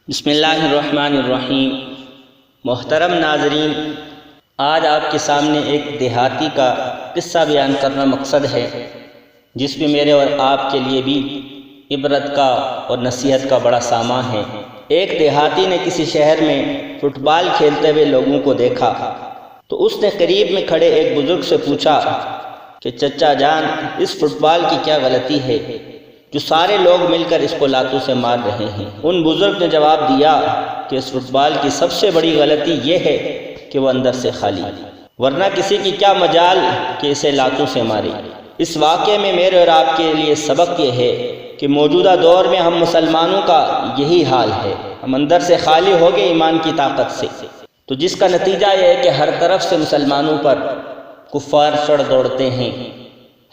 بسم اللہ الرحمن الرحیم۔ محترم ناظرین، آج آپ کے سامنے ایک دیہاتی کا قصہ بیان کرنا مقصد ہے، جس میں میرے اور آپ کے لیے بھی عبرت کا اور نصیحت کا بڑا سامان ہے۔ ایک دیہاتی نے کسی شہر میں فٹ بال کھیلتے ہوئے لوگوں کو دیکھا تو اس نے قریب میں کھڑے ایک بزرگ سے پوچھا کہ چچا جان، اس فٹ بال کی کیا غلطی ہے جو سارے لوگ مل کر اس کو لاتوں سے مار رہے ہیں؟ ان بزرگ نے جواب دیا کہ اس فٹ بال کی سب سے بڑی غلطی یہ ہے کہ وہ اندر سے خالی، ورنہ کسی کی کیا مجال کہ اسے لاتوں سے مارے۔ اس واقعے میں میرے اور آپ کے لیے سبق یہ ہے کہ موجودہ دور میں ہم مسلمانوں کا یہی حال ہے، ہم اندر سے خالی ہو گئے ایمان کی طاقت سے، تو جس کا نتیجہ یہ ہے کہ ہر طرف سے مسلمانوں پر کفار چڑھ دوڑتے ہیں،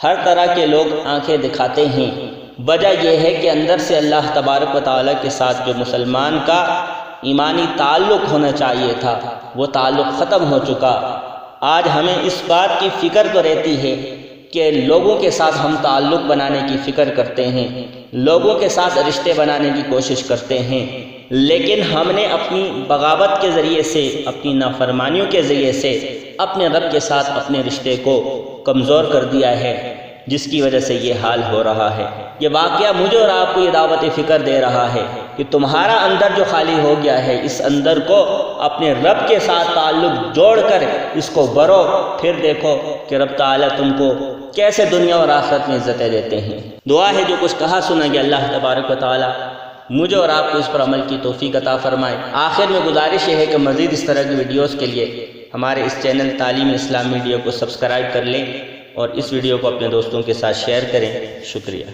ہر طرح کے لوگ آنکھیں دکھاتے ہیں۔ وجہ یہ ہے کہ اندر سے اللہ تبارک و تعالیٰ کے ساتھ جو مسلمان کا ایمانی تعلق ہونا چاہیے تھا، وہ تعلق ختم ہو چکا۔ آج ہمیں اس بات کی فکر تو رہتی ہے کہ لوگوں کے ساتھ ہم تعلق بنانے کی فکر کرتے ہیں، لوگوں کے ساتھ رشتے بنانے کی کوشش کرتے ہیں، لیکن ہم نے اپنی بغاوت کے ذریعے سے، اپنی نافرمانیوں کے ذریعے سے اپنے رب کے ساتھ اپنے رشتے کو کمزور کر دیا ہے، جس کی وجہ سے یہ حال ہو رہا ہے۔ یہ واقعہ مجھے اور آپ کو یہ دعوت فکر دے رہا ہے کہ تمہارا اندر جو خالی ہو گیا ہے، اس اندر کو اپنے رب کے ساتھ تعلق جوڑ کر اس کو بھرو، پھر دیکھو کہ رب تعالیٰ تم کو کیسے دنیا اور آخرت میں عزتیں دیتے ہیں۔ دعا ہے جو کچھ کہا سنا کہ اللہ تبارک و تعالیٰ مجھے اور آپ کو اس پر عمل کی توفیق عطا فرمائے۔ آخر میں گزارش یہ ہے کہ مزید اس طرح کی ویڈیوز کے لیے ہمارے اس چینل تعلیم اسلام میڈیا کو سبسکرائب کر لیں اور اس ویڈیو کو اپنے دوستوں کے ساتھ شیئر کریں۔ شکریہ۔